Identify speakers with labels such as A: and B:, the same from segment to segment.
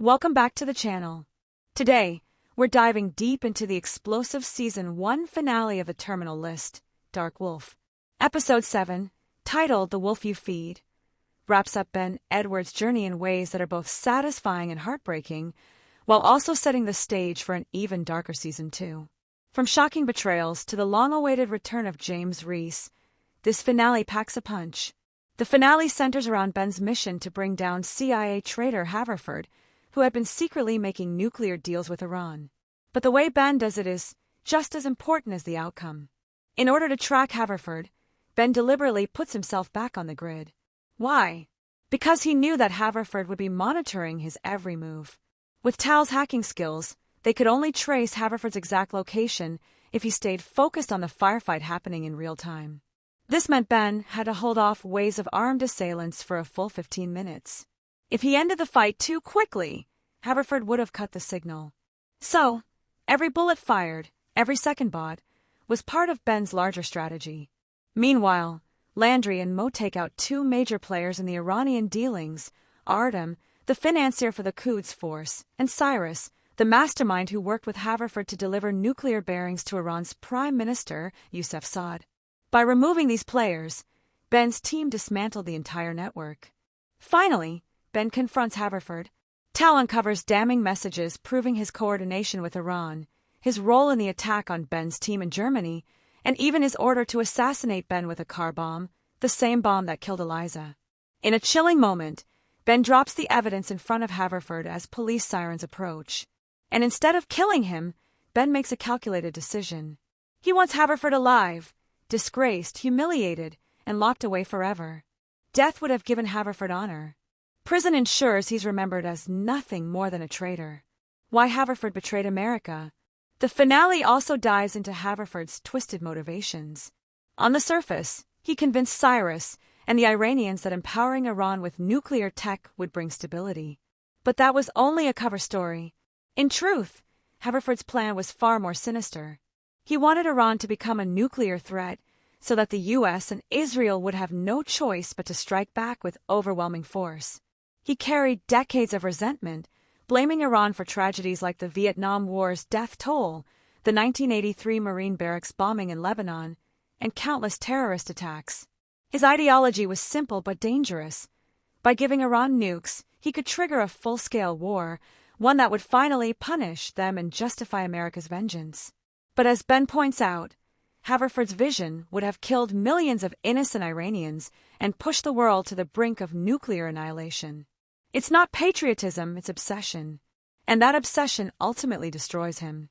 A: Welcome back to the channel. Today, we're diving deep into the explosive Season 1 finale of the Terminal List, Dark Wolf. Episode 7, titled The Wolf You Feed, wraps up Ben Edwards' journey in ways that are both satisfying and heartbreaking, while also setting the stage for an even darker Season 2. From shocking betrayals to the long-awaited return of James Reece, this finale packs a punch. The finale centers around Ben's mission to bring down CIA traitor Haverford, who had been secretly making nuclear deals with Iran. But the way Ben does it is just as important as the outcome. In order to track Haverford, Ben deliberately puts himself back on the grid. Why? Because he knew that Haverford would be monitoring his every move. With Tal's hacking skills, they could only trace Haverford's exact location if he stayed focused on the firefight happening in real time. This meant Ben had to hold off waves of armed assailants for a full 15 minutes. If he ended the fight too quickly, Haverford would have cut the signal. So, every bullet fired, every second bought, was part of Ben's larger strategy. Meanwhile, Landry and Mo take out two major players in the Iranian dealings: Artem, the financier for the Quds force, and Cyrus, the mastermind who worked with Haverford to deliver nuclear bearings to Iran's Prime Minister, Youssef Saad. By removing these players, Ben's team dismantled the entire network. Finally, Ben confronts Haverford. Tal uncovers damning messages proving his coordination with Iran, his role in the attack on Ben's team in Germany, and even his order to assassinate Ben with a car bomb, the same bomb that killed Eliza. In a chilling moment, Ben drops the evidence in front of Haverford as police sirens approach. And instead of killing him, Ben makes a calculated decision. He wants Haverford alive, disgraced, humiliated, and locked away forever. Death would have given Haverford honor. Prison ensures he's remembered as nothing more than a traitor. Why Haverford betrayed America. The finale also dives into Haverford's twisted motivations. On the surface, he convinced Cyrus and the Iranians that empowering Iran with nuclear tech would bring stability. But that was only a cover story. In truth, Haverford's plan was far more sinister. He wanted Iran to become a nuclear threat so that the U.S. and Israel would have no choice but to strike back with overwhelming force. He carried decades of resentment, blaming Iran for tragedies like the Vietnam War's death toll, the 1983 Marine barracks bombing in Lebanon, and countless terrorist attacks. His ideology was simple but dangerous. By giving Iran nukes, he could trigger a full-scale war, one that would finally punish them and justify America's vengeance. But as Ben points out, Haverford's vision would have killed millions of innocent Iranians and pushed the world to the brink of nuclear annihilation. It's not patriotism, it's obsession. And that obsession ultimately destroys him.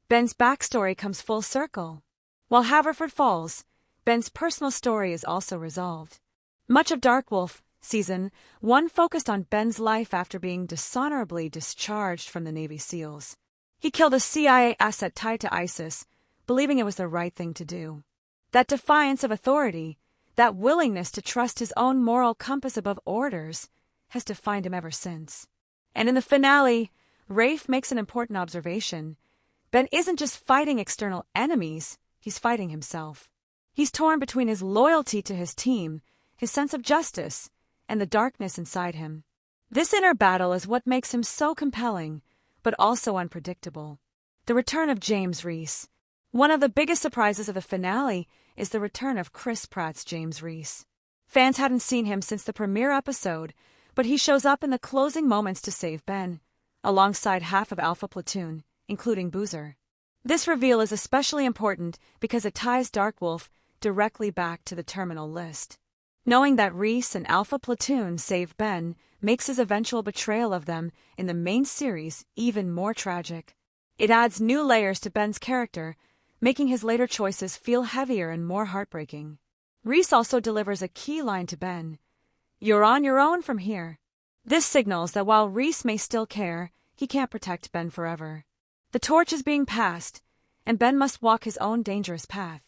A: Ben's backstory comes full circle. While Haverford falls, Ben's personal story is also resolved. Much of Dark Wolf Season 1 focused on Ben's life after being dishonorably discharged from the Navy SEALs. He killed a CIA asset tied to ISIS, believing it was the right thing to do. That defiance of authority, that willingness to trust his own moral compass above orders, has defined him ever since. And in the finale, Rafe makes an important observation. Ben isn't just fighting external enemies, he's fighting himself. He's torn between his loyalty to his team, his sense of justice, and the darkness inside him. This inner battle is what makes him so compelling, but also unpredictable. The return of James Reece. One of the biggest surprises of the finale is the return of Pratt's James Reece. Fans hadn't seen him since the premiere episode, but he shows up in the closing moments to save Ben, alongside half of Alpha Platoon, including Boozer. This reveal is especially important because it ties Dark Wolf directly back to the Terminal List. Knowing that Reece and Alpha Platoon saved Ben makes his eventual betrayal of them in the main series even more tragic. It adds new layers to Ben's character, making his later choices feel heavier and more heartbreaking. Reece also delivers a key line to Ben: "You're on your own from here." This signals that while Reece may still care, he can't protect Ben forever. The torch is being passed, and Ben must walk his own dangerous path.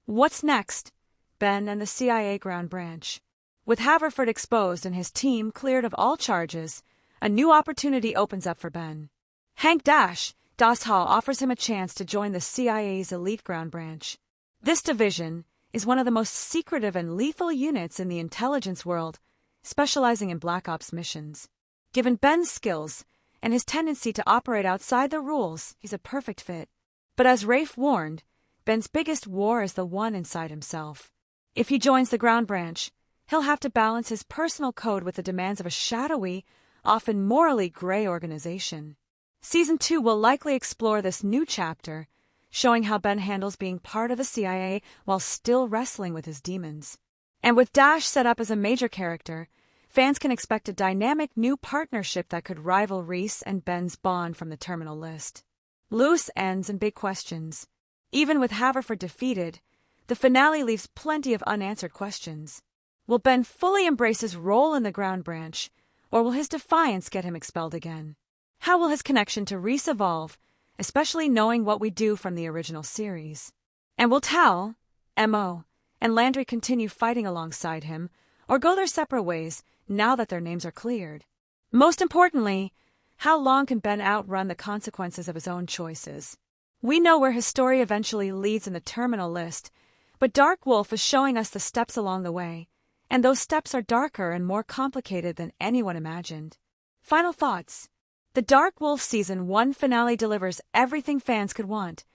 A: What's next? Ben and the CIA ground branch. With Haverford exposed and his team cleared of all charges, a new opportunity opens up for Ben. Hank Das Hall offers him a chance to join the CIA's elite ground branch. This division is one of the most secretive and lethal units in the intelligence world, specializing in Black Ops missions. Given Ben's skills and his tendency to operate outside the rules, he's a perfect fit. But as Rafe warned, Ben's biggest war is the one inside himself. If he joins the ground branch, he'll have to balance his personal code with the demands of a shadowy, often morally gray organization. Season 2 will likely explore this new chapter, showing how Ben handles being part of the CIA while still wrestling with his demons. And with Dash set up as a major character, fans can expect a dynamic new partnership that could rival Reece and Ben's bond from the terminal list. Loose ends and big questions. Even with Haverford defeated, the finale leaves plenty of unanswered questions. Will Ben fully embrace his role in the ground branch, or will his defiance get him expelled again? How will his connection to Reece evolve, especially knowing what we do from the original series? And will Tal, M.O., and Landry continue fighting alongside him, or go their separate ways now that their names are cleared? Most importantly, how long can Ben outrun the consequences of his own choices? We know where his story eventually leads in the terminal list, but Dark Wolf is showing us the steps along the way, and those steps are darker and more complicated than anyone imagined. Final thoughts. The Dark Wolf Season 1 finale delivers everything fans could want: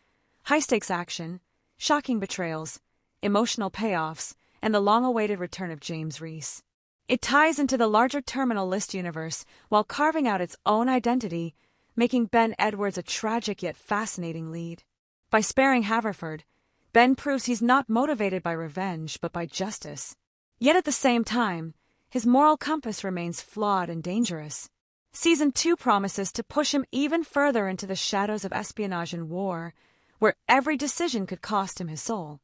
A: high-stakes action, shocking betrayals, emotional payoffs, and the long-awaited return of James Reece. It ties into the larger terminal list universe while carving out its own identity, making Ben Edwards a tragic yet fascinating lead. By sparing Haverford, Ben proves he's not motivated by revenge but by justice. Yet at the same time, his moral compass remains flawed and dangerous. Season 2 promises to push him even further into the shadows of espionage and war, where every decision could cost him his soul.